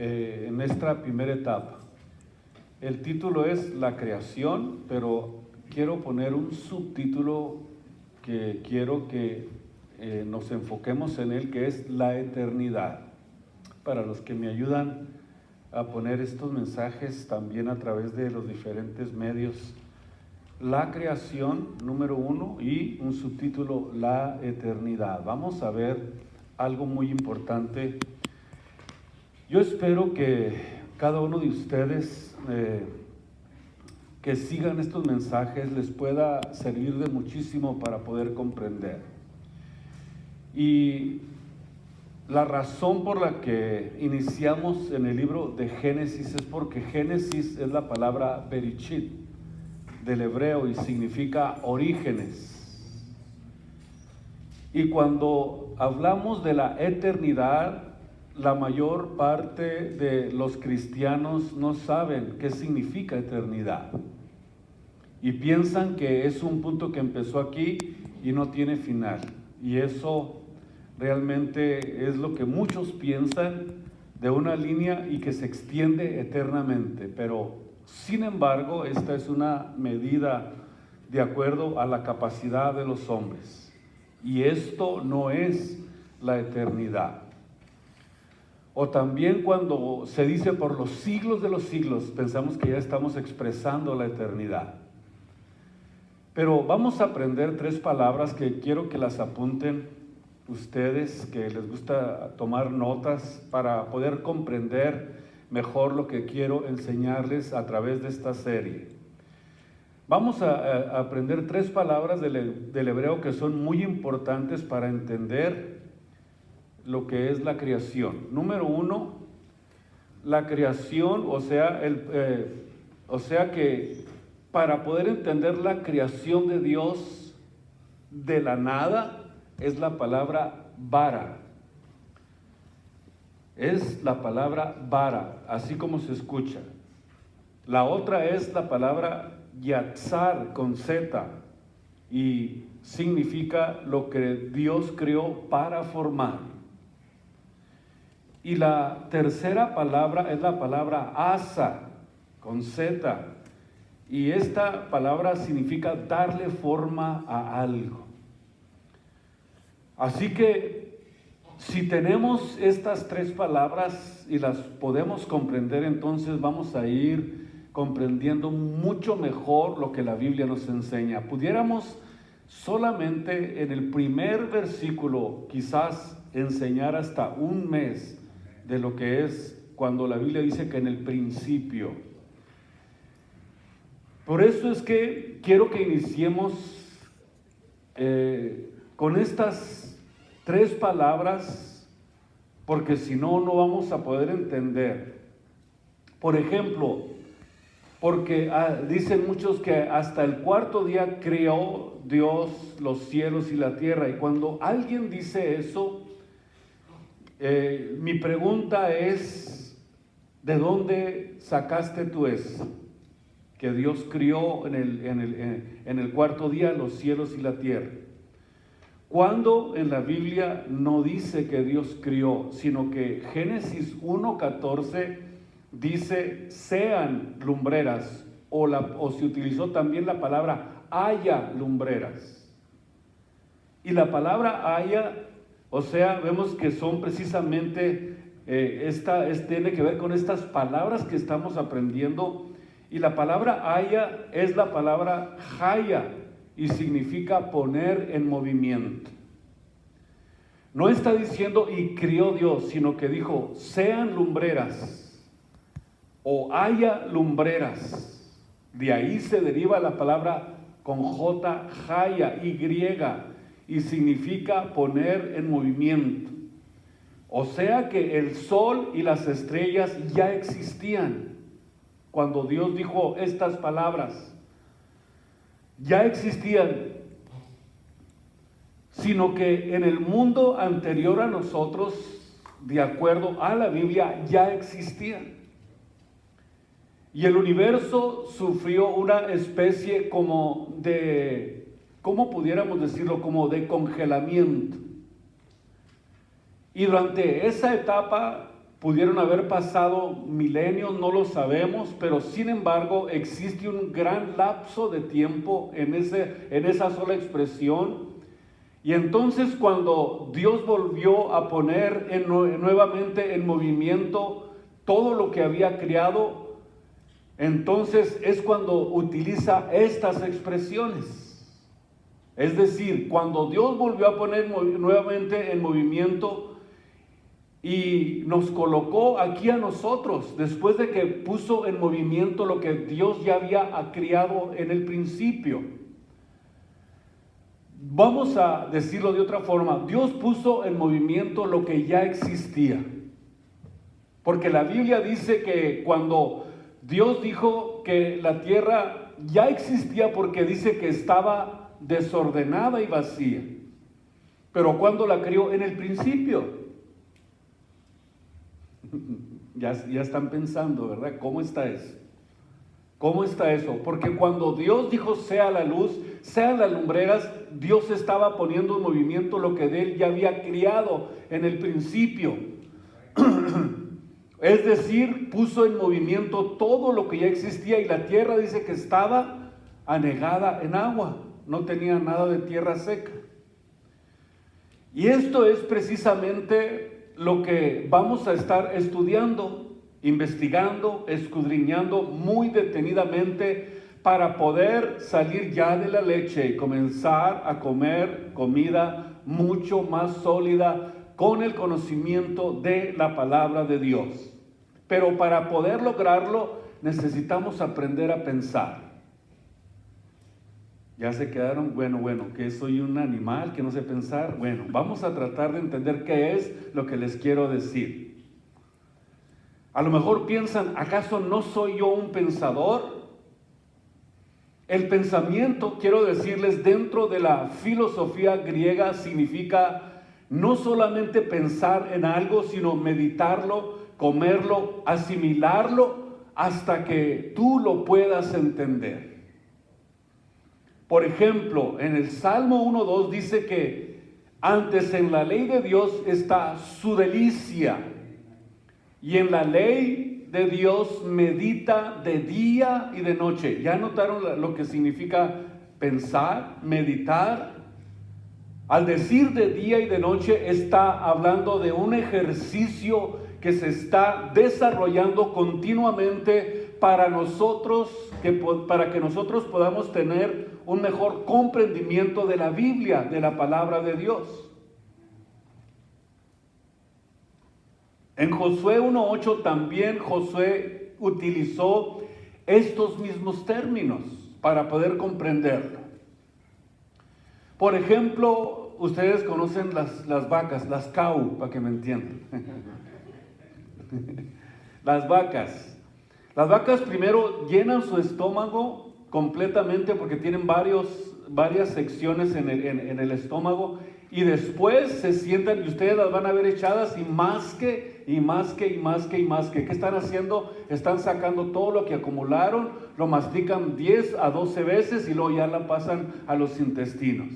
en esta primera etapa. El título es La creación, pero quiero poner un subtítulo que quiero que nos enfoquemos en él, que es la eternidad. Para los que me ayudan a poner estos mensajes también a través de los diferentes medios, la creación, número 1, y un subtítulo, la eternidad. Vamos a ver algo muy importante. Yo espero que cada uno de ustedes que sigan estos mensajes les pueda servir de muchísimo para poder comprender. Y la razón por la que iniciamos en el libro de Génesis es porque Génesis es la palabra Bereshit del hebreo y significa orígenes. Y cuando hablamos de la eternidad, la mayor parte de los cristianos no saben qué significa eternidad y piensan que es un punto que empezó aquí y no tiene final, y eso realmente es lo que muchos piensan de una línea y que se extiende eternamente. Pero sin embargo, esta es una medida de acuerdo a la capacidad de los hombres, y esto no es la eternidad. O también cuando se dice por los siglos de los siglos, pensamos que ya estamos expresando la eternidad. Pero vamos a aprender 3 palabras que quiero que las apunten ustedes, que les gusta tomar notas para poder comprender mejor lo que quiero enseñarles a través de esta serie. Vamos a aprender 3 palabras del hebreo que son muy importantes para entender lo que es la creación. Número 1, la creación, o sea que para poder entender la creación de Dios de la nada, es la palabra bara. Es la palabra bara, así como se escucha. La otra es la palabra yatzar, con Z, y significa lo que Dios creó para formar. Y la tercera palabra es la palabra asa, con Z, y esta palabra significa darle forma a algo. Así que si tenemos estas 3 palabras y las podemos comprender, entonces vamos a ir comprendiendo mucho mejor lo que la Biblia nos enseña. Pudiéramos solamente en el primer versículo quizás enseñar hasta un mes de lo que es cuando la Biblia dice que en el principio. Por eso es que quiero que iniciemos con estas 3 palabras, porque si no, no vamos a poder entender. Por ejemplo, porque dicen muchos que hasta el 4º día creó Dios los cielos y la tierra, y cuando alguien dice eso, mi pregunta es, ¿de dónde sacaste tú eso? Que Dios crió en el 4º día los cielos y la tierra. Cuando en la Biblia no dice que Dios crió, sino que Génesis 1:14 dice sean lumbreras, o se utilizó también la palabra haya lumbreras. Y la palabra haya, o sea, vemos que son precisamente, tiene que ver con estas palabras que estamos aprendiendo. Y la palabra haya es la palabra haya y significa poner en movimiento. No está diciendo y crió Dios, sino que dijo sean lumbreras o haya lumbreras. De ahí se deriva la palabra con J, haya, y significa poner en movimiento. O sea que el sol y las estrellas ya existían cuando Dios dijo estas palabras. Ya existían, sino que en el mundo anterior a nosotros, de acuerdo a la Biblia, ya existían. Y el universo sufrió una especie como de, ¿cómo pudiéramos decirlo? Como de congelamiento. Y durante esa etapa Pudieron haber pasado milenios, no lo sabemos, pero sin embargo existe un gran lapso de tiempo en esa sola expresión. Y entonces cuando Dios volvió a poner nuevamente en movimiento todo lo que había creado, entonces es cuando utiliza estas expresiones. Es decir, cuando Dios volvió a poner nuevamente en movimiento y nos colocó aquí a nosotros, después de que puso en movimiento lo que Dios ya había creado en el principio. Vamos a decirlo de otra forma, Dios puso en movimiento lo que ya existía. Porque la Biblia dice que cuando Dios dijo que la tierra ya existía, porque dice que estaba desordenada y vacía. Pero ¿cuándo la creó? En el principio. Ya están pensando, ¿verdad? ¿Cómo está eso? ¿Cómo está eso? Porque cuando Dios dijo sea la luz, sean las lumbreras, Dios estaba poniendo en movimiento lo que de Él ya había creado en el principio. Es decir, puso en movimiento todo lo que ya existía, y la tierra dice que estaba anegada en agua, no tenía nada de tierra seca. Y esto es precisamente lo que vamos a estar estudiando, investigando, escudriñando muy detenidamente para poder salir ya de la leche y comenzar a comer comida mucho más sólida con el conocimiento de la palabra de Dios. Pero para poder lograrlo necesitamos aprender a pensar. Ya se quedaron, bueno, que soy un animal que no sé pensar. Bueno, vamos a tratar de entender qué es lo que les quiero decir. A lo mejor piensan, ¿acaso no soy yo un pensador? El pensamiento, quiero decirles, dentro de la filosofía griega significa no solamente pensar en algo, sino meditarlo, comerlo, asimilarlo hasta que tú lo puedas entender. Por ejemplo, en el Salmo 1:2 dice que antes en la ley de Dios está su delicia, y en la ley de Dios medita de día y de noche. ¿Ya notaron lo que significa pensar, meditar? Al decir de día y de noche está hablando de un ejercicio que se está desarrollando continuamente para nosotros, para que nosotros podamos tener un mejor comprendimiento de la Biblia, de la palabra de Dios. En Josué 1:8 también Josué utilizó estos mismos términos para poder comprenderlo. Por ejemplo, ustedes conocen las vacas, las cow, para que me entiendan. Las vacas primero llenan su estómago completamente porque tienen varias secciones en el estómago, y después se sientan y ustedes las van a ver echadas y más que. ¿Qué están haciendo? Están sacando todo lo que acumularon, lo mastican 10 a 12 veces y luego ya la pasan a los intestinos.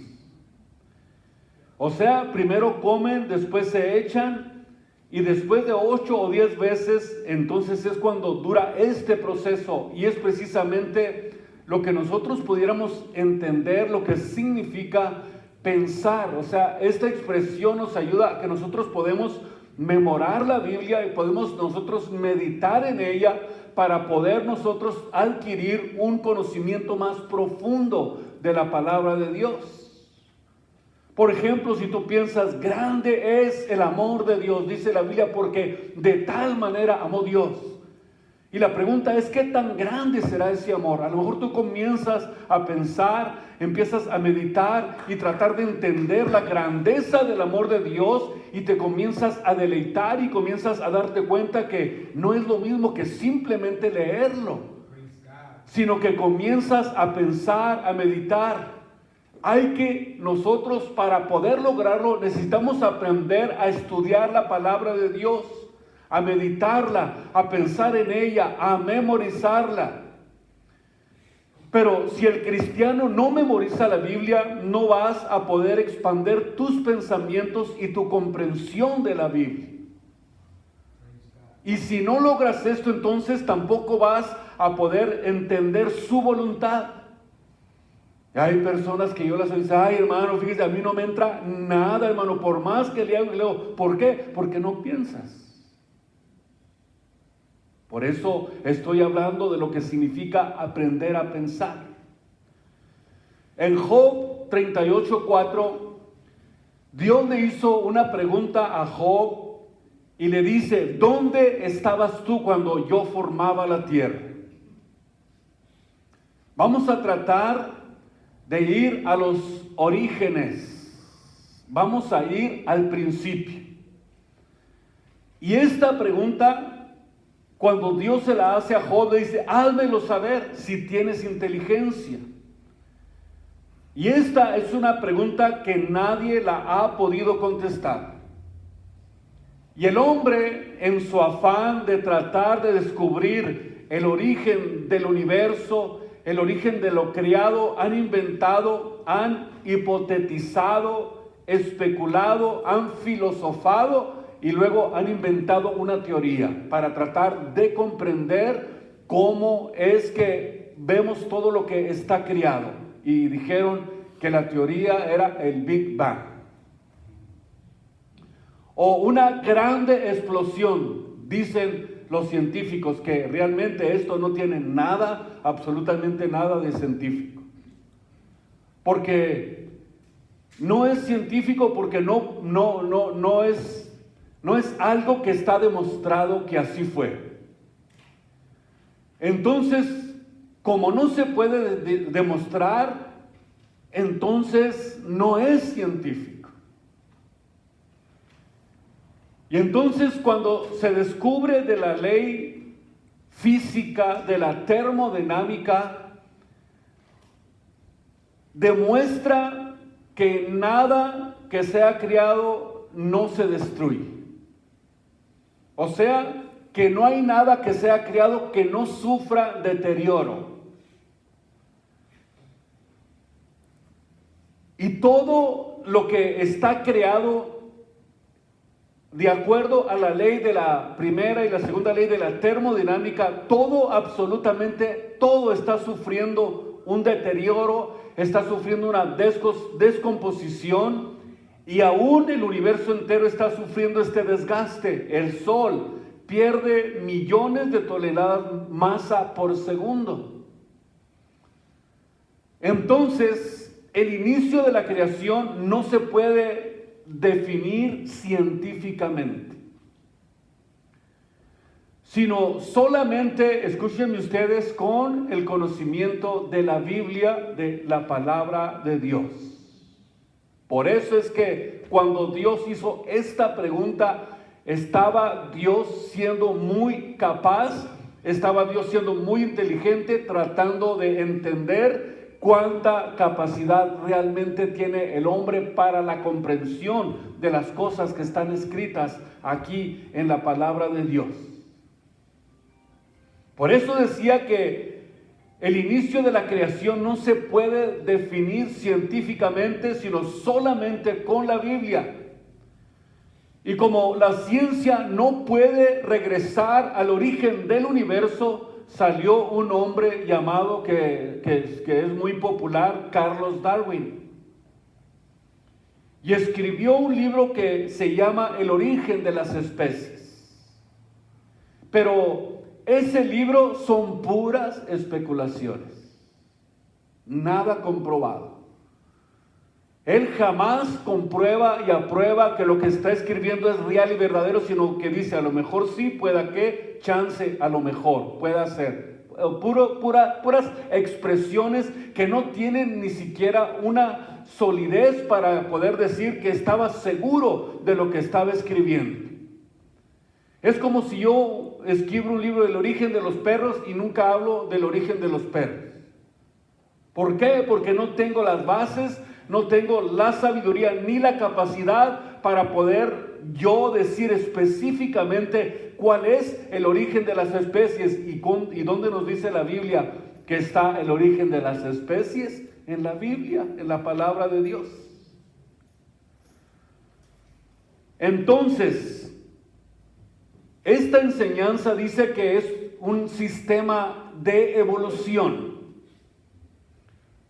O sea, primero comen, después se echan, y después de 8 o 10 veces, entonces es cuando dura este proceso, y es precisamente lo que nosotros pudiéramos entender, lo que significa pensar. O sea, esta expresión nos ayuda a que nosotros podemos memorar la Biblia y podemos nosotros meditar en ella para poder nosotros adquirir un conocimiento más profundo de la palabra de Dios. Por ejemplo, si tú piensas, grande es el amor de Dios, dice la Biblia, porque de tal manera amó Dios. Y la pregunta es, ¿qué tan grande será ese amor? A lo mejor tú comienzas a pensar, empiezas a meditar y tratar de entender la grandeza del amor de Dios, y te comienzas a deleitar y comienzas a darte cuenta que no es lo mismo que simplemente leerlo, sino que comienzas a pensar, a meditar. Hay que nosotros, para poder lograrlo, necesitamos aprender a estudiar la palabra de Dios, a meditarla, a pensar en ella, a memorizarla. Pero si el cristiano no memoriza la Biblia, no vas a poder expandir tus pensamientos y tu comprensión de la Biblia. Y si no logras esto, entonces tampoco vas a poder entender su voluntad. Hay personas que yo las digo, ay hermano, fíjese, a mí no me entra nada, hermano, por más que leo. ¿Por qué? Porque no piensas. Por eso estoy hablando de lo que significa aprender a pensar. En Job 38:4, Dios le hizo una pregunta a Job y le dice, ¿dónde estabas tú cuando yo formaba la tierra? Vamos a tratar de ir a los orígenes. Vamos a ir al principio. Y esta pregunta, cuando Dios se la hace a Job, le dice, házmelo saber si tienes inteligencia. Y esta es una pregunta que nadie la ha podido contestar. Y el hombre, en su afán de tratar de descubrir el origen del universo, el origen de lo creado, han inventado, han hipotetizado, especulado, han filosofado y luego han inventado una teoría para tratar de comprender cómo es que vemos todo lo que está creado. Y dijeron que la teoría era el Big Bang. O una grande explosión, dicen los científicos, que realmente esto no tiene nada, absolutamente nada de científico. Porque no es científico, porque no es algo que está demostrado que así fue. Entonces, como no se puede demostrar, entonces no es científico. Y entonces cuando se descubre de la ley física, de la termodinámica, demuestra que nada que sea creado no se destruye. O sea, que no hay nada que sea creado que no sufra deterioro. Y todo lo que está creado, de acuerdo a la ley de la primera y la segunda ley de la termodinámica, todo, absolutamente todo está sufriendo un deterioro, está sufriendo una descomposición, y aún el universo entero está sufriendo este desgaste. El Sol pierde millones de toneladas masa por segundo. Entonces, el inicio de la creación no se puede definir científicamente, sino solamente, escúchenme ustedes, con el conocimiento de la Biblia, de la palabra de Dios. Por eso es que cuando Dios hizo esta pregunta, estaba Dios siendo muy capaz, estaba Dios siendo muy inteligente, tratando de entender cuánta capacidad realmente tiene el hombre para la comprensión de las cosas que están escritas aquí en la palabra de Dios. Por eso decía que el inicio de la creación no se puede definir científicamente, sino solamente con la Biblia. Y como la ciencia no puede regresar al origen del universo, salió un hombre llamado, que es muy popular, Charles Darwin. Y escribió un libro que se llama El origen de las especies. Pero ese libro son puras especulaciones, nada comprobado. Él jamás comprueba y aprueba que lo que está escribiendo es real y verdadero, sino que dice, a lo mejor sí, pueda que, chance, a lo mejor, pueda ser. Puras expresiones que no tienen ni siquiera una solidez para poder decir que estaba seguro de lo que estaba escribiendo. Es como si yo escribo un libro del origen de los perros y nunca hablo del origen de los perros. ¿Por qué? Porque no tengo las bases, no tengo la sabiduría ni la capacidad para poder yo decir específicamente cuál es el origen de las especies y dónde nos dice la Biblia que está el origen de las especies. En la Biblia, en la palabra de Dios. Entonces, Esta enseñanza dice que es un sistema de evolución.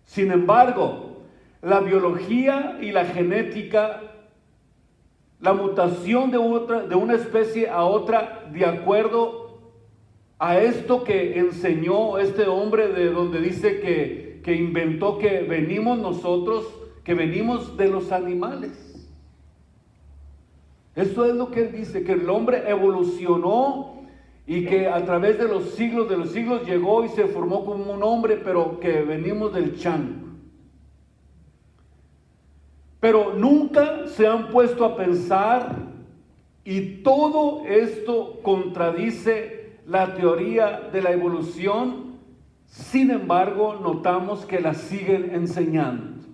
Sin embargo, la biología y la genética, la mutación de una especie a otra, de acuerdo a esto que enseñó este hombre, de donde dice que inventó que venimos nosotros, que venimos de los animales. Esto es lo que él dice, que el hombre evolucionó y que a través de los siglos llegó y se formó como un hombre, pero que venimos del chango. Pero nunca se han puesto a pensar, y todo esto contradice la teoría de la evolución. Sin embargo, notamos que la siguen enseñando.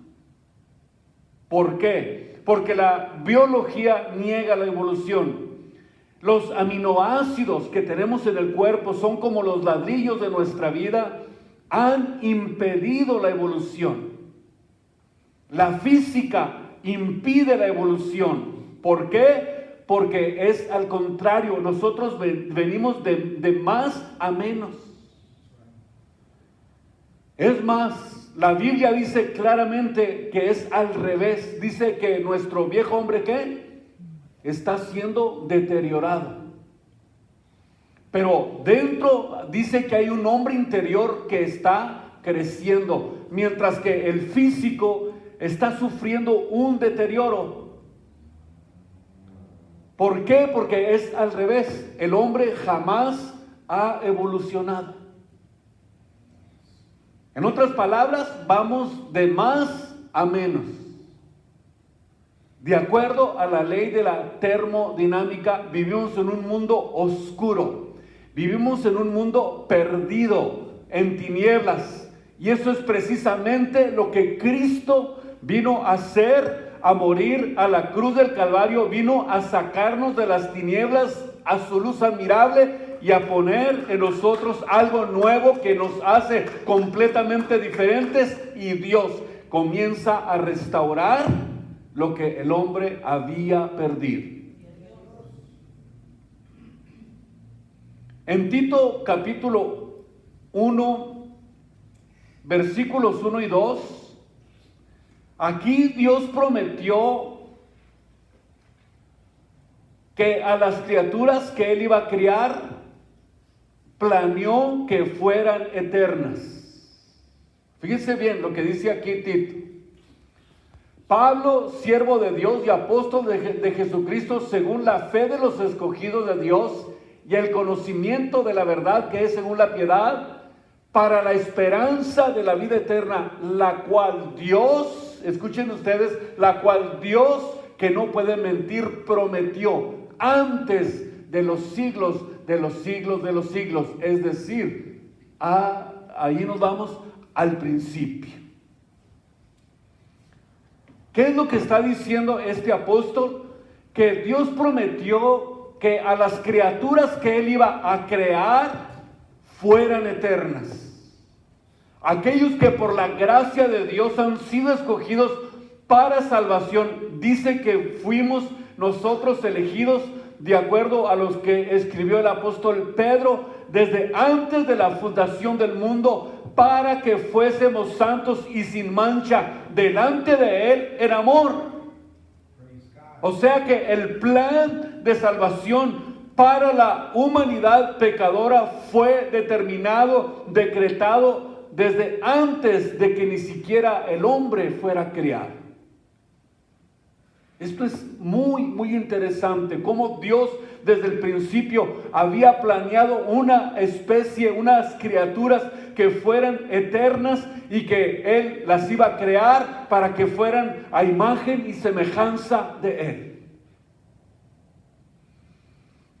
¿Por qué? Porque la biología niega la evolución. Los aminoácidos que tenemos en el cuerpo son como los ladrillos de nuestra vida, han impedido la evolución. La física impide la evolución. ¿Por qué? Porque es al contrario, nosotros venimos de más a menos. Es más, la Biblia dice claramente que es al revés. Dice que nuestro viejo hombre, ¿qué? Está siendo deteriorado. Pero dentro dice que hay un hombre interior que está creciendo, mientras que el físico está sufriendo un deterioro. ¿Por qué? Porque es al revés. El hombre jamás ha evolucionado. En otras palabras, vamos de más a menos. De acuerdo a la ley de la termodinámica, vivimos en un mundo oscuro. Vivimos en un mundo perdido, en tinieblas. Y eso es precisamente lo que Cristo vino a hacer, a morir a la cruz del Calvario. Vino a sacarnos de las tinieblas a su luz admirable y a poner en nosotros algo nuevo que nos hace completamente diferentes, y Dios comienza a restaurar lo que el hombre había perdido. En Tito capítulo 1, versículos 1 y 2, aquí Dios prometió que a las criaturas que Él iba a criar, planeó que fueran eternas. Fíjense bien lo que dice aquí Tito. Pablo, siervo de Dios y apóstol de Jesucristo, según la fe de los escogidos de Dios y el conocimiento de la verdad que es según la piedad, para la esperanza de la vida eterna, la cual Dios, escuchen ustedes, la cual Dios, que no puede mentir, prometió antes de los siglos de los siglos de los siglos. Es decir, ahí nos vamos al principio. ¿Qué es lo que está diciendo este apóstol? Que Dios prometió que a las criaturas que Él iba a crear fueran eternas. Aquellos que por la gracia de Dios han sido escogidos para salvación. Dice que fuimos nosotros elegidos de acuerdo a los que escribió el apóstol Pedro, desde antes de la fundación del mundo, para que fuésemos santos y sin mancha delante de Él en amor. O sea que el plan de salvación para la humanidad pecadora fue determinado, decretado desde antes de que ni siquiera el hombre fuera criado. Esto es muy, muy interesante, cómo Dios desde el principio había planeado una especie, unas criaturas que fueran eternas y que Él las iba a crear para que fueran a imagen y semejanza de Él.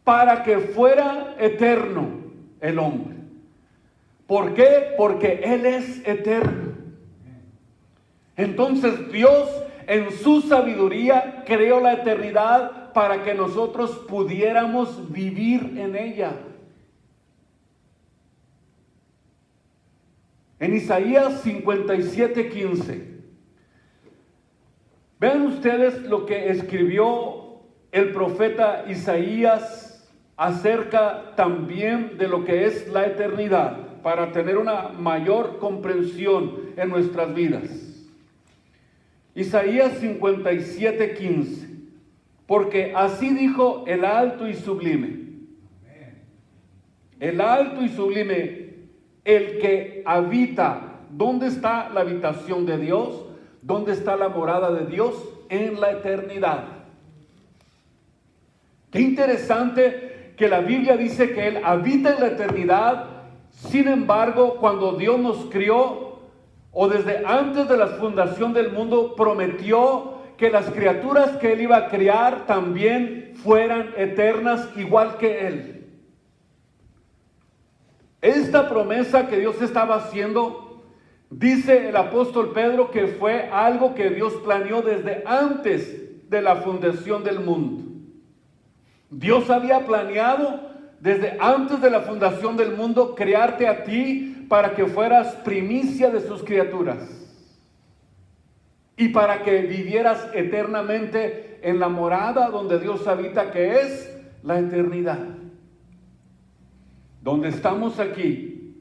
Para que fuera eterno el hombre. ¿Por qué? Porque Él es eterno. Entonces Dios, en su sabiduría, creó la eternidad para que nosotros pudiéramos vivir en ella. En Isaías 57:15, vean ustedes lo que escribió el profeta Isaías acerca también de lo que es la eternidad, para tener una mayor comprensión en nuestras vidas. Isaías 57:15. Porque así dijo el alto y sublime. El alto y sublime, el que habita. ¿Dónde está la habitación de Dios? ¿Dónde está la morada de Dios? En la eternidad. Qué interesante que la Biblia dice que Él habita en la eternidad. Sin embargo, cuando Dios nos crió, o desde antes de la fundación del mundo, prometió que las criaturas que Él iba a crear también fueran eternas, igual que Él. Esta promesa que Dios estaba haciendo, dice el apóstol Pedro, que fue algo que Dios planeó desde antes de la fundación del mundo. Dios había planeado desde antes de la fundación del mundo crearte a ti para que fueras primicia de sus criaturas y para que vivieras eternamente en la morada donde Dios habita, que es la eternidad. Donde estamos aquí,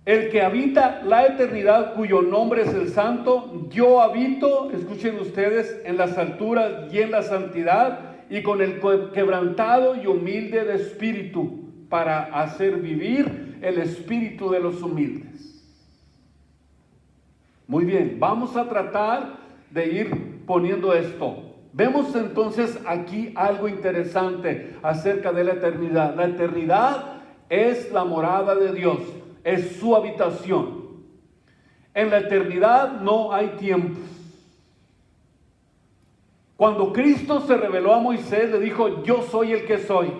el que habita la eternidad, cuyo nombre es el Santo, yo habito, escuchen ustedes, en las alturas y en la santidad, y con el quebrantado y humilde de espíritu, para hacer vivir el espíritu de los humildes. Muy bien, vamos a tratar de ir poniendo esto. Vemos entonces aquí algo interesante acerca de la eternidad. La eternidad es la morada de Dios, es su habitación. En la eternidad no hay tiempos. Cuando Cristo se reveló a Moisés, le dijo: yo soy el que soy.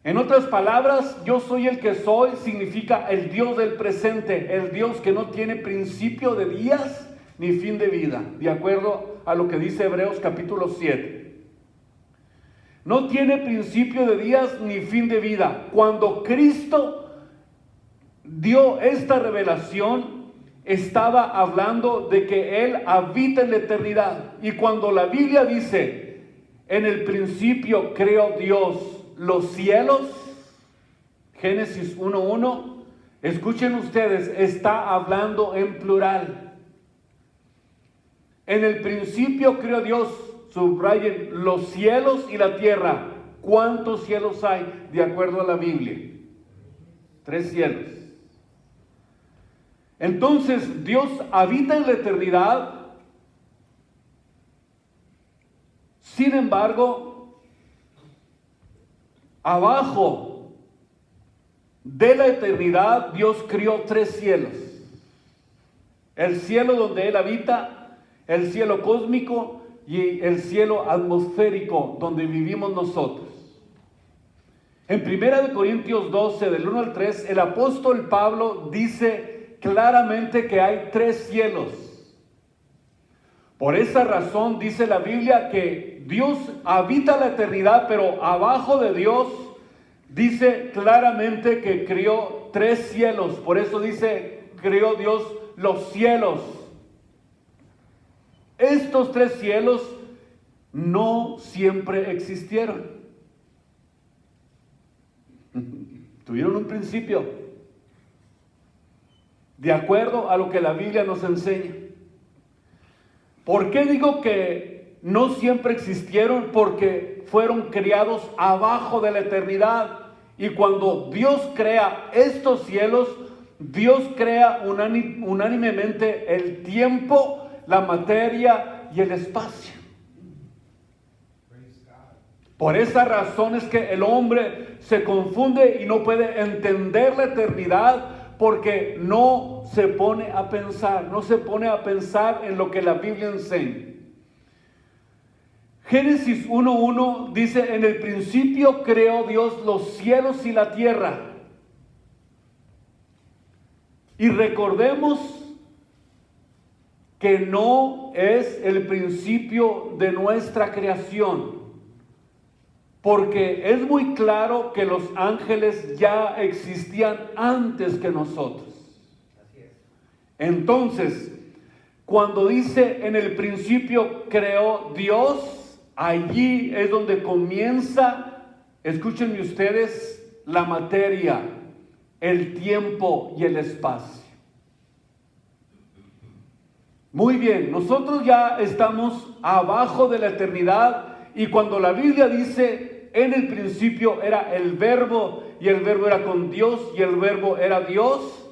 En otras palabras, yo soy el que soy significa el Dios del presente, el Dios que no tiene principio de días ni fin de vida, de acuerdo a lo que dice Hebreos capítulo 7. No tiene principio de días ni fin de vida. Cuando Cristo dio esta revelación, estaba hablando de que Él habita en la eternidad. Y cuando la Biblia dice, en el principio creó Dios los cielos, Génesis 1:1, escuchen ustedes, está hablando en plural. En el principio creó Dios, subrayen, los cielos y la tierra. ¿Cuántos cielos hay de acuerdo a la Biblia? 3 cielos. Entonces Dios habita en la eternidad. Sin embargo, abajo de la eternidad Dios crió 3 cielos. El cielo donde Él habita, el cielo cósmico y el cielo atmosférico donde vivimos nosotros. En 1 Corintios 12, del 1 al 3, el apóstol Pablo dice claramente que hay 3 cielos. Por esa razón dice la Biblia que Dios habita la eternidad, pero abajo de Dios dice claramente que creó 3 cielos. Por eso dice, creó Dios los cielos. Estos 3 cielos no siempre existieron. Tuvieron un principio, de acuerdo a lo que la Biblia nos enseña. ¿Por qué digo que no siempre existieron? Porque fueron creados abajo de la eternidad. Y cuando Dios crea estos cielos, Dios crea unánimemente el tiempo, la materia y el espacio. Por esa razón es que el hombre se confunde y no puede entender la eternidad, porque no se pone a pensar en lo que la Biblia enseña. Génesis 1:1 dice, en el principio creó Dios los cielos y la tierra. Y recordemos que no es el principio de nuestra creación, porque es muy claro que los ángeles ya existían antes que nosotros. Entonces, cuando dice en el principio creó Dios, allí es donde comienza escúchenme ustedes, la materia, el tiempo y el espacio. Muy bien, nosotros ya estamos abajo de la eternidad, y cuando la Biblia dice en el principio era el verbo, y el verbo era con Dios, y el verbo era Dios,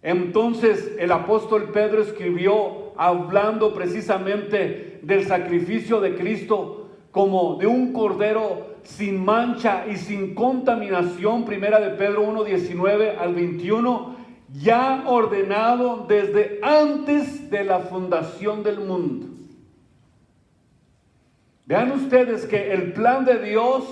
entonces el apóstol Pedro escribió hablando precisamente del sacrificio de Cristo como de un cordero sin mancha y sin contaminación, primera de Pedro 1:19 al 21, ya ordenado desde antes de la fundación del mundo. Vean ustedes que el plan de Dios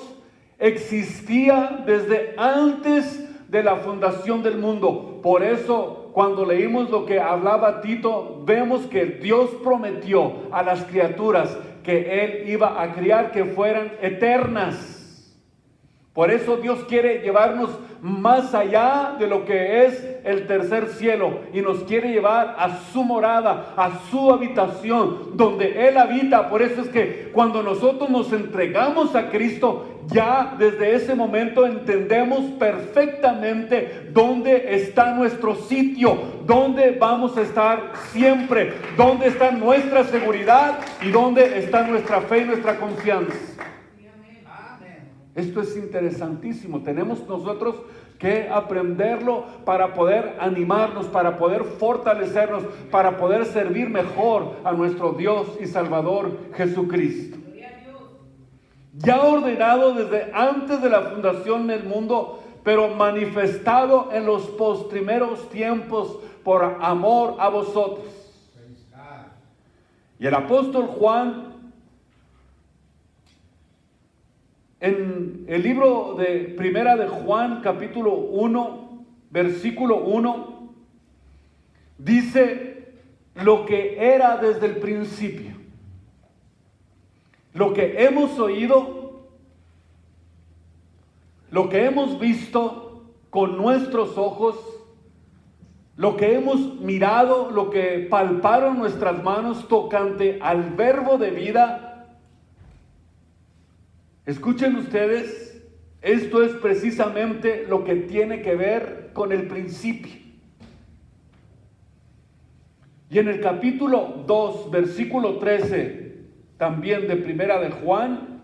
existía desde antes de la fundación del mundo. Por eso, cuando leímos lo que hablaba Tito, vemos que Dios prometió a las criaturas que Él iba a criar que fueran eternas. Por eso Dios quiere llevarnos más allá de lo que es el tercer cielo, y nos quiere llevar a su morada, a su habitación, donde Él habita. Por eso es que cuando nosotros nos entregamos a Cristo, ya desde ese momento entendemos perfectamente dónde está nuestro sitio, dónde vamos a estar siempre, dónde está nuestra seguridad y dónde está nuestra fe y nuestra confianza. Esto es interesantísimo. Tenemos nosotros que aprenderlo para poder animarnos, para poder fortalecernos, para poder servir mejor a nuestro Dios y Salvador Jesucristo. Ya ordenado desde antes de la fundación del mundo, pero manifestado en los postrimeros tiempos por amor a vosotros. Y el apóstol Juan, en el libro de Primera de Juan, capítulo 1, versículo 1, dice lo que era desde el principio. Lo que hemos oído, lo que hemos visto con nuestros ojos, lo que hemos mirado, lo que palparon nuestras manos tocante al verbo de vida. Escuchen ustedes, esto es precisamente lo que tiene que ver con el principio. Y en el capítulo 2, versículo 13, también de Primera de Juan,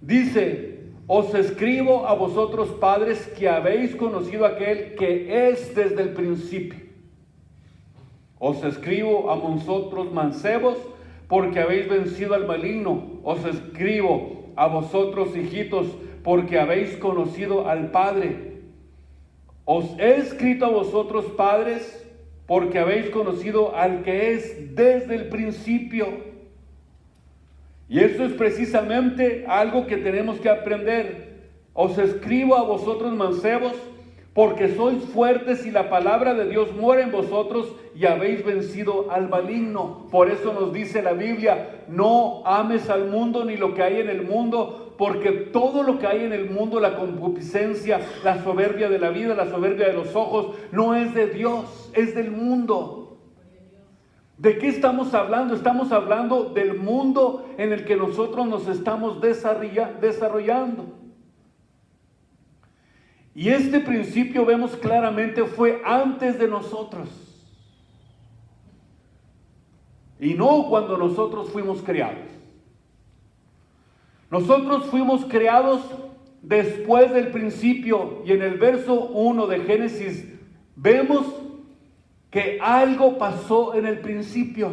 dice: os escribo a vosotros padres que habéis conocido a aquel que es desde el principio. Os escribo a vosotros mancebos porque habéis vencido al maligno. Os escribo a vosotros hijitos porque habéis conocido al Padre. Os he escrito a vosotros padres porque habéis conocido al que es desde el principio. Y eso es precisamente algo que tenemos que aprender. Os escribo a vosotros mancebos porque sois fuertes y la palabra de Dios mora en vosotros y habéis vencido al maligno. Por eso nos dice la Biblia: no ames al mundo ni lo que hay en el mundo, porque todo lo que hay en el mundo, la concupiscencia, la soberbia de la vida, la soberbia de los ojos, no es de Dios, es del mundo. ¿De qué estamos hablando? Estamos hablando del mundo en el que nosotros nos estamos desarrollando. Y este principio, vemos claramente, fue antes de nosotros. Y no cuando nosotros fuimos creados. Nosotros fuimos creados después del principio. Y en el verso 1 de Génesis vemos que algo pasó en el principio.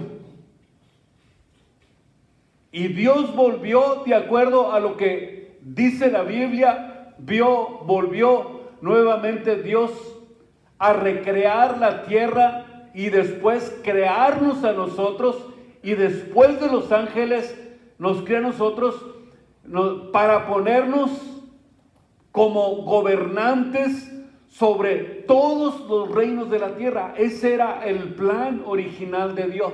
Y Dios volvió, de acuerdo a lo que dice la Biblia, volvió nuevamente Dios a recrear la tierra y después crearnos a nosotros, y después de los ángeles nos crea a nosotros para ponernos como gobernantes sobre todos los reinos de la tierra. Ese era el plan original de Dios.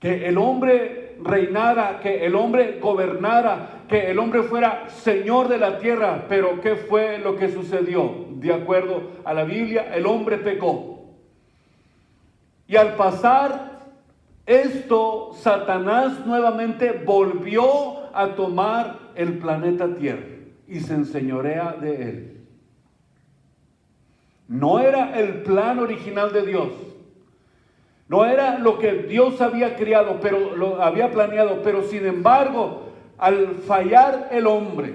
Que el hombre reinara, que el hombre gobernara, que el hombre fuera señor de la tierra. Pero ¿qué fue lo que sucedió? De acuerdo a la Biblia, el hombre pecó. Y al pasar esto, Satanás nuevamente volvió a tomar el planeta Tierra y se enseñorea de él. No era el plan original de Dios. No era lo que Dios había creado, pero lo había planeado, pero sin embargo, al fallar el hombre,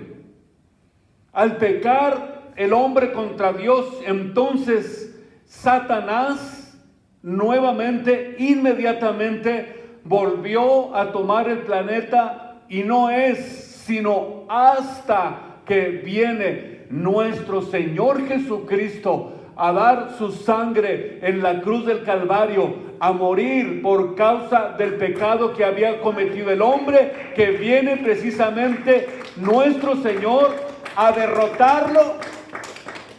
al pecar el hombre contra Dios, entonces Satanás nuevamente, inmediatamente volvió a tomar el planeta, y no es sino hasta que viene nuestro Señor Jesucristo a dar su sangre en la cruz del Calvario, a morir por causa del pecado que había cometido el hombre, que viene precisamente nuestro Señor a derrotarlo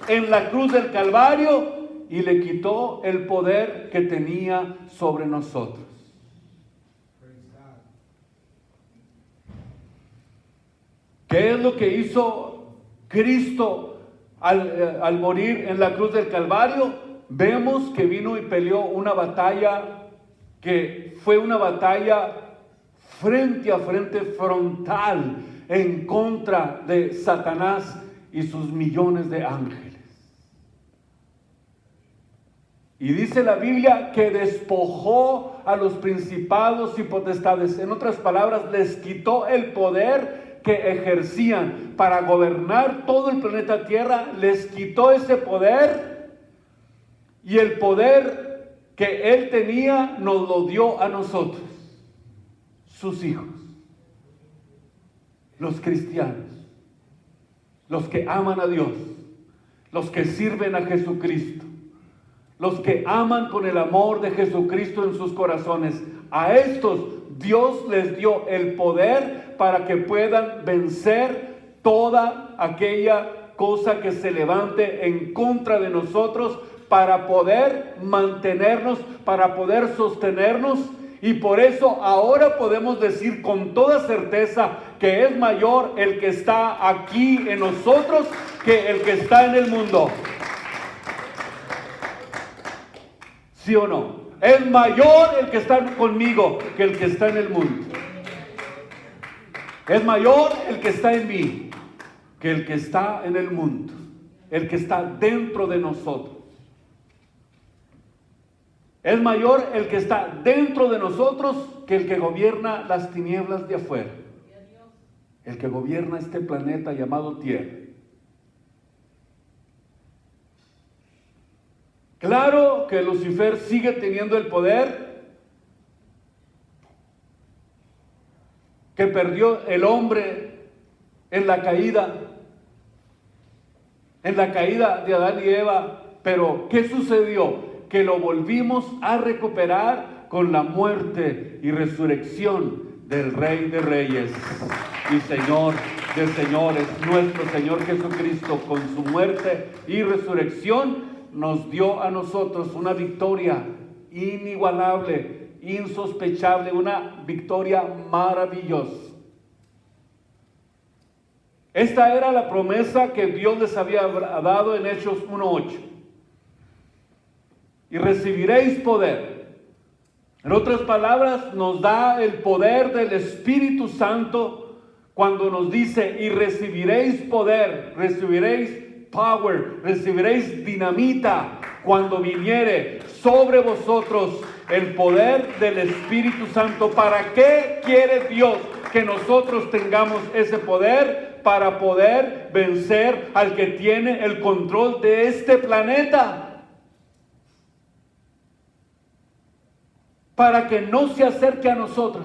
en la cruz del Calvario, y le quitó el poder que tenía sobre nosotros. ¿Qué es lo que hizo Cristo al morir en la cruz del Calvario? Vemos que vino y peleó una batalla que fue una batalla frente a frente, frontal, en contra de Satanás y sus millones de ángeles. Y dice la Biblia que despojó a los principados y potestades. En otras palabras, les quitó el poder que ejercían para gobernar todo el planeta Tierra. Les quitó ese poder, y el poder que Él tenía nos lo dio a nosotros, sus hijos, los cristianos, los que aman a Dios, los que sirven a Jesucristo, los que aman con el amor de Jesucristo en sus corazones. A estos Dios les dio el poder para que puedan vencer toda aquella cosa que se levante en contra de nosotros, para poder mantenernos, para poder sostenernos. Y por eso ahora podemos decir con toda certeza que es mayor el que está aquí en nosotros que el que está en el mundo. ¿Sí o no? Es mayor el que está conmigo que el que está en el mundo. Es mayor el que está en mí que el que está en el mundo, el que está dentro de nosotros. Es mayor el que está dentro de nosotros que el que gobierna las tinieblas de afuera, el que gobierna este planeta llamado Tierra. Claro que Lucifer sigue teniendo el poder que perdió el hombre en la caída de Adán y Eva. Pero ¿qué sucedió? Que lo volvimos a recuperar con la muerte y resurrección del Rey de Reyes y Señor de Señores, nuestro Señor Jesucristo. Con su muerte y resurrección nos dio a nosotros una victoria inigualable, insospechable, una victoria maravillosa. Esta era la promesa que Dios les había dado en Hechos 1:8. Y recibiréis poder. En otras palabras, nos da el poder del Espíritu Santo cuando nos dice: y recibiréis poder, recibiréis power, recibiréis dinamita cuando viniere sobre vosotros el poder del Espíritu Santo. ¿Para qué quiere Dios que nosotros tengamos ese poder? Para poder vencer al que tiene el control de este planeta. Para que no se acerque a nosotros,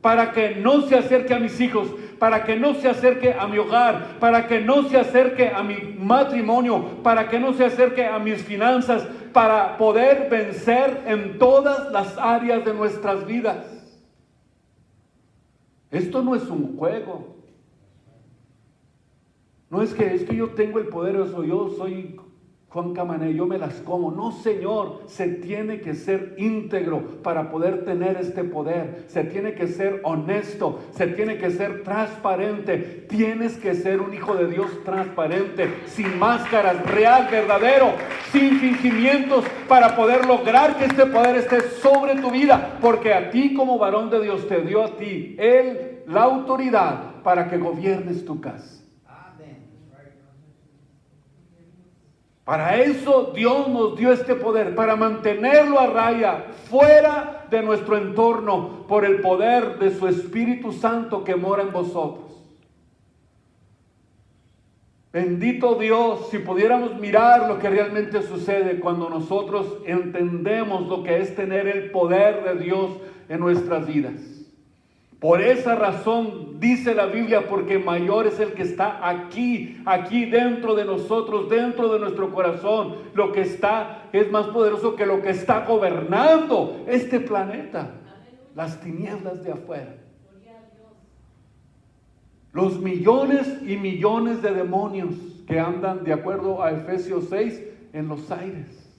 para que no se acerque a mis hijos, para que no se acerque a mi hogar, para que no se acerque a mi matrimonio, para que no se acerque a mis finanzas, para poder vencer en todas las áreas de nuestras vidas. Esto no es un juego. No es que yo tengo el poder, yo soy Juan Camané, yo me las como. No, Señor, se tiene que ser íntegro para poder tener este poder. Se tiene que ser honesto, se tiene que ser transparente. Tienes que ser un hijo de Dios transparente, sin máscaras, real, verdadero, sin fingimientos, para poder lograr que este poder esté sobre tu vida. Porque a ti, como varón de Dios, te dio a ti el dé la autoridad para que gobiernes tu casa. Para eso Dios nos dio este poder, para mantenerlo a raya, fuera de nuestro entorno, por el poder de su Espíritu Santo que mora en vosotros. Bendito Dios, si pudiéramos mirar lo que realmente sucede cuando nosotros entendemos lo que es tener el poder de Dios en nuestras vidas. Por esa razón dice la Biblia, porque mayor es el que está aquí dentro de nosotros, dentro de nuestro corazón. Lo que está es más poderoso que lo que está gobernando este planeta, las tinieblas de afuera. Los millones y millones de demonios que andan, de acuerdo a Efesios 6, en los aires.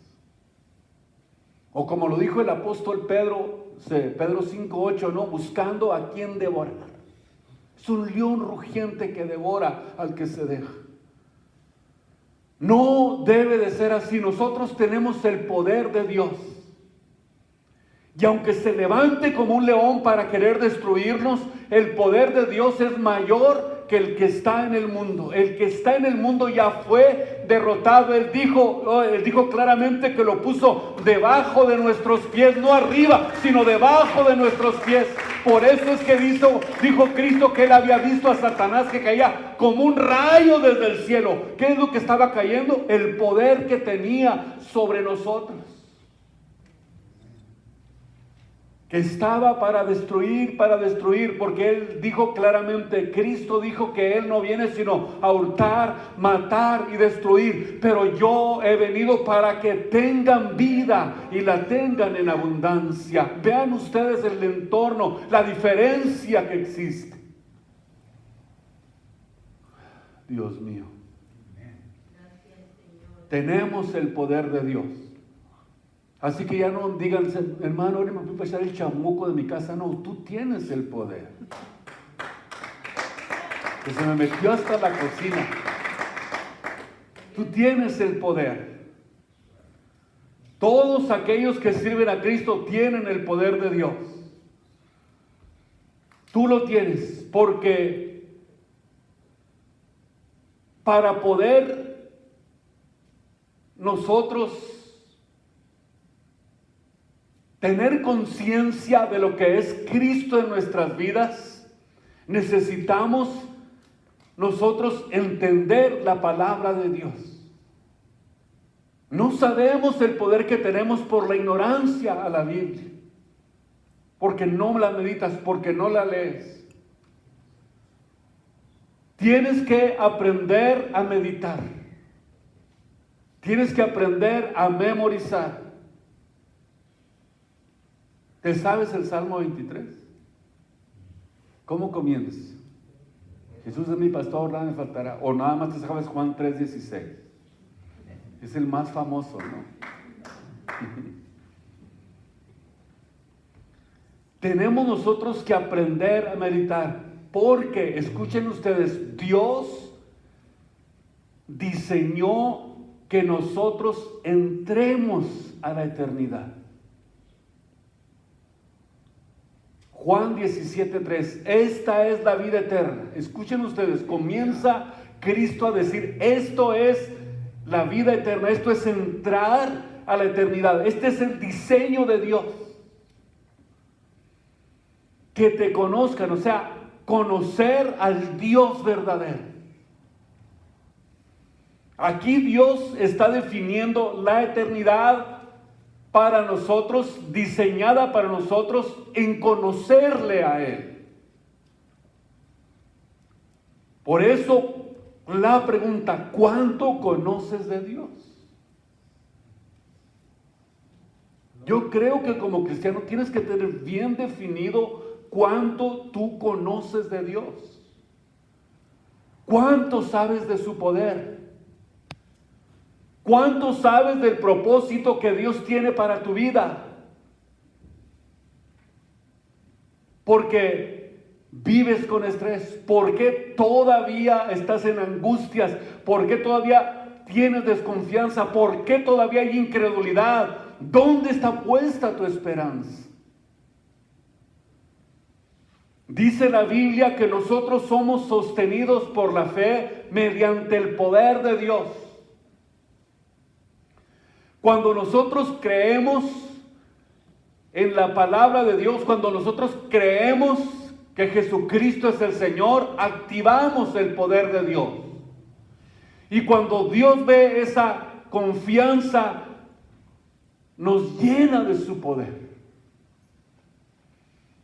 O como lo dijo el apóstol Pedro 5:8, ¿no? Buscando a quien devorar. Es un león rugiente que devora al que se deja. No debe de ser así. Nosotros tenemos el poder de Dios. Y aunque se levante como un león para querer destruirnos, el poder de Dios es mayor que el que está en el mundo. El que está en el mundo ya fue derrotado. Él dijo claramente que lo puso debajo de nuestros pies, no arriba, sino debajo de nuestros pies. Por eso es que dijo Cristo que él había visto a Satanás que caía como un rayo desde el cielo. ¿Qué es lo que estaba cayendo? El poder que tenía sobre nosotros. Que estaba para destruir, porque él dijo claramente, Cristo dijo que él no viene sino a hurtar, matar y destruir, pero yo he venido para que tengan vida y la tengan en abundancia. Vean ustedes el entorno, la diferencia que existe. Dios mío. Tenemos el poder de Dios. Así que ya no digan, hermano, ahora me voy a echar el chamuco de mi casa. No, tú tienes el poder. Que se me metió hasta la cocina. Tú tienes el poder. Todos aquellos que sirven a Cristo tienen el poder de Dios. Tú lo tienes, porque para poder nosotros tener conciencia de lo que es Cristo en nuestras vidas, necesitamos nosotros entender la palabra de Dios. No sabemos el poder que tenemos por la ignorancia a la Biblia, porque no la meditas, porque no la lees. Tienes que aprender a meditar. Tienes que aprender a memorizar. ¿Te sabes el Salmo 23? ¿Cómo comienzas? Jesús es mi pastor, nada me faltará. O nada más te sabes Juan 3:16. Es el más famoso, ¿no? Tenemos nosotros que aprender a meditar, porque, escuchen ustedes, Dios diseñó que nosotros entremos a la eternidad. Juan 17:3, esta es la vida eterna. Escuchen ustedes, comienza Cristo a decir, esto es la vida eterna, esto es entrar a la eternidad, este es el diseño de Dios. Que te conozcan, o sea, conocer al Dios verdadero. Aquí Dios está definiendo la eternidad para nosotros, diseñada para nosotros en conocerle a Él. Por eso la pregunta, ¿cuánto conoces de Dios? Yo creo que como cristiano tienes que tener bien definido cuánto tú conoces de Dios. ¿Cuánto sabes de su poder? ¿Cuánto sabes del propósito que Dios tiene para tu vida? Porque vives con estrés. ¿Por qué todavía estás en angustias? ¿Por qué todavía tienes desconfianza? ¿Por qué todavía hay incredulidad? ¿Dónde está puesta tu esperanza? Dice la Biblia que nosotros somos sostenidos por la fe mediante el poder de Dios. Cuando nosotros creemos en la palabra de Dios, cuando nosotros creemos que Jesucristo es el Señor, activamos el poder de Dios. Y cuando Dios ve esa confianza, nos llena de su poder.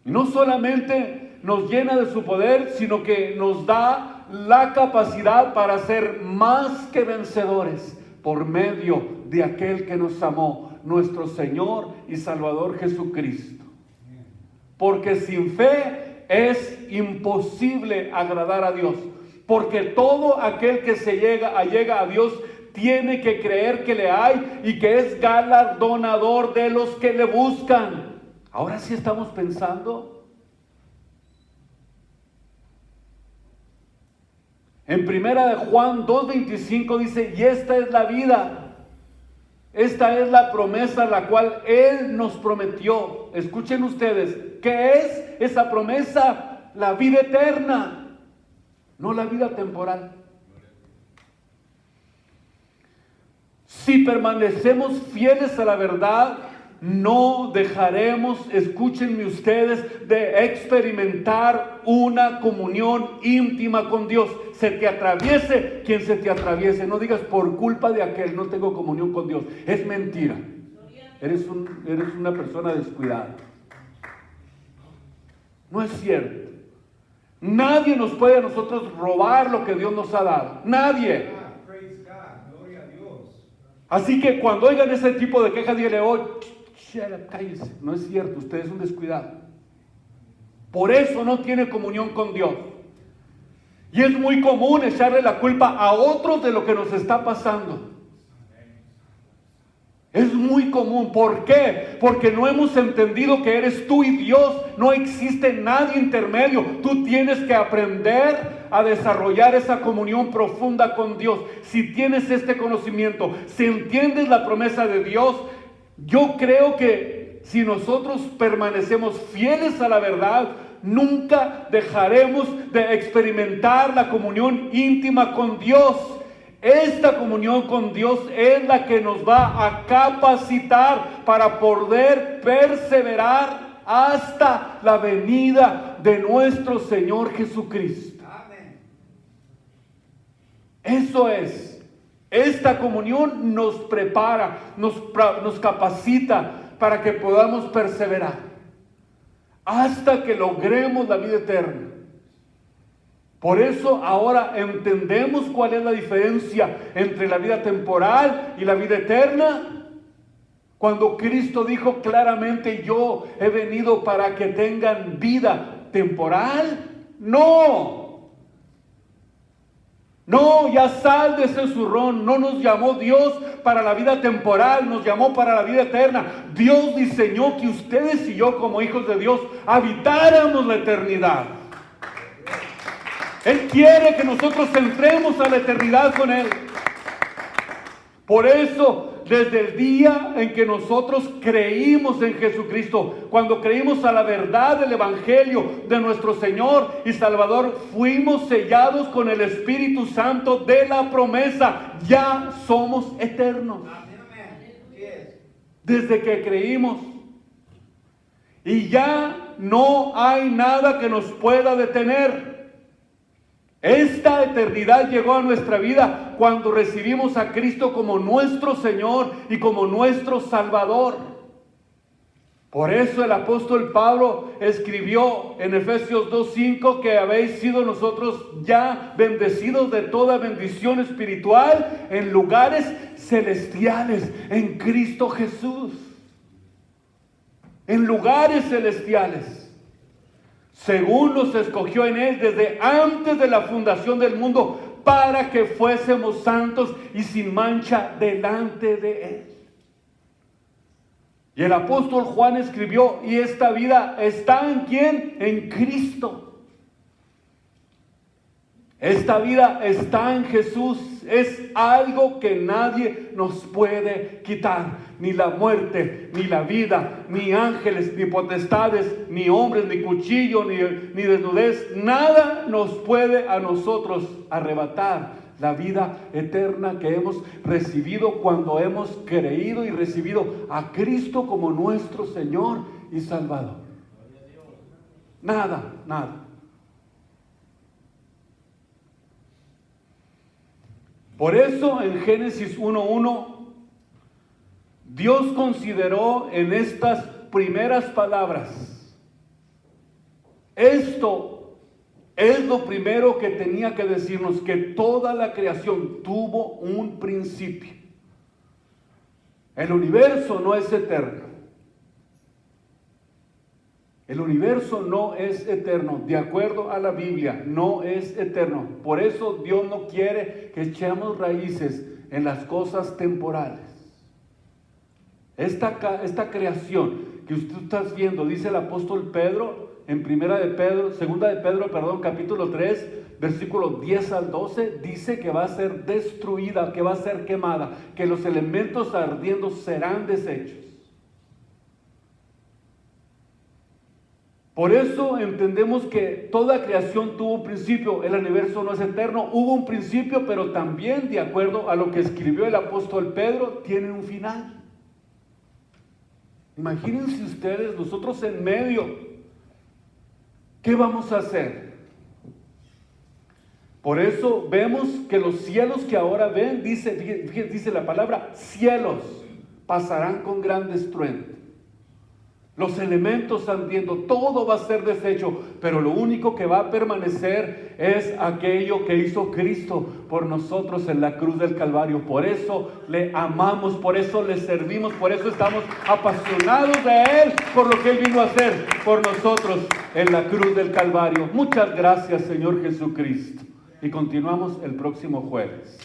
Y no solamente nos llena de su poder, sino que nos da la capacidad para ser más que vencedores por medio de aquel que nos amó, nuestro Señor y Salvador Jesucristo. Porque sin fe es imposible agradar a Dios. Porque todo aquel que llega a Dios tiene que creer que le hay y que es galardonador de los que le buscan. Ahora sí estamos pensando. En primera de Juan 2:25 dice, y esta es la vida, esta es la promesa la cual Él nos prometió. Escuchen ustedes, ¿qué es esa promesa? La vida eterna, no la vida temporal. Si permanecemos fieles a la verdad, no dejaremos, escúchenme ustedes, de experimentar una comunión íntima con Dios. Se te atraviese quien se te atraviese. No digas por culpa de aquel no tengo comunión con Dios. Es mentira. Eres una persona descuidada. No es cierto. Nadie nos puede a nosotros robar lo que Dios nos ha dado. Nadie. Así que cuando oigan ese tipo de quejas, díganle, oh, cállese. No es cierto, usted es un descuidado. Por eso no tiene comunión con Dios. Y es muy común echarle la culpa a otros de lo que nos está pasando. Es muy común. ¿Por qué? Porque no hemos entendido que eres tú y Dios. No existe nadie intermedio. Tú tienes que aprender a desarrollar esa comunión profunda con Dios. Si tienes este conocimiento, si entiendes la promesa de Dios, yo creo que si nosotros permanecemos fieles a la verdad, nunca dejaremos de experimentar la comunión íntima con Dios. Esta comunión con Dios es la que nos va a capacitar para poder perseverar hasta la venida de nuestro Señor Jesucristo. Amén. Eso es. Esta comunión nos prepara, nos capacita para que podamos perseverar hasta que logremos la vida eterna. Por eso ahora entendemos cuál es la diferencia entre la vida temporal y la vida eterna. Cuando Cristo dijo claramente, yo he venido para que tengan vida temporal. No, ya sal de ese zurrón. No nos llamó Dios para la vida temporal, nos llamó para la vida eterna. Dios diseñó que ustedes y yo como hijos de Dios habitáramos la eternidad. Él quiere que nosotros entremos a la eternidad con Él. Por eso, desde el día en que nosotros creímos en Jesucristo, cuando creímos a la verdad del Evangelio de nuestro Señor y Salvador, fuimos sellados con el Espíritu Santo de la promesa. Ya somos eternos. Desde que creímos. Y ya no hay nada que nos pueda detener. Esta eternidad llegó a nuestra vida cuando recibimos a Cristo como nuestro Señor y como nuestro Salvador. Por eso el apóstol Pablo escribió en Efesios 2:5 que habéis sido nosotros ya bendecidos de toda bendición espiritual en lugares celestiales en Cristo Jesús. En lugares celestiales. Según nos escogió en Él desde antes de la fundación del mundo, para que fuésemos santos y sin mancha delante de Él. Y el apóstol Juan escribió, y esta vida está ¿en quién? En Cristo. Esta vida está en Jesús. es algo que nadie nos puede quitar. Ni la muerte, ni la vida, ni ángeles, ni potestades, ni hombres, ni cuchillo, ni desnudez. Nada nos puede a nosotros arrebatar la vida eterna que hemos recibido cuando hemos creído y recibido a Cristo como nuestro Señor y Salvador. Nada, nada. Por eso en Génesis 1:1, Dios consideró en estas primeras palabras, esto es lo primero que tenía que decirnos, que toda la creación tuvo un principio. El universo no es eterno. El universo no es eterno, de acuerdo a la Biblia, no es eterno. Por eso Dios no quiere que echemos raíces en las cosas temporales. Esta creación que usted está viendo, dice el apóstol Pedro en segunda de Pedro, capítulo 3, versículos 10 al 12, dice que va a ser destruida, que va a ser quemada, que los elementos ardiendo serán deshechos. Por eso entendemos que toda creación tuvo un principio. El universo no es eterno, hubo un principio, pero también, de acuerdo a lo que escribió el apóstol Pedro, tiene un final. Imagínense ustedes, nosotros en medio, ¿qué vamos a hacer? Por eso vemos que los cielos que ahora ven, dice la palabra, cielos pasarán con gran estruendo. Los elementos ardiendo, todo va a ser deshecho, pero lo único que va a permanecer es aquello que hizo Cristo por nosotros en la cruz del Calvario. Por eso le amamos, por eso le servimos, por eso estamos apasionados de Él, por lo que Él vino a hacer por nosotros en la cruz del Calvario. Muchas gracias, Señor Jesucristo. Y continuamos el próximo jueves.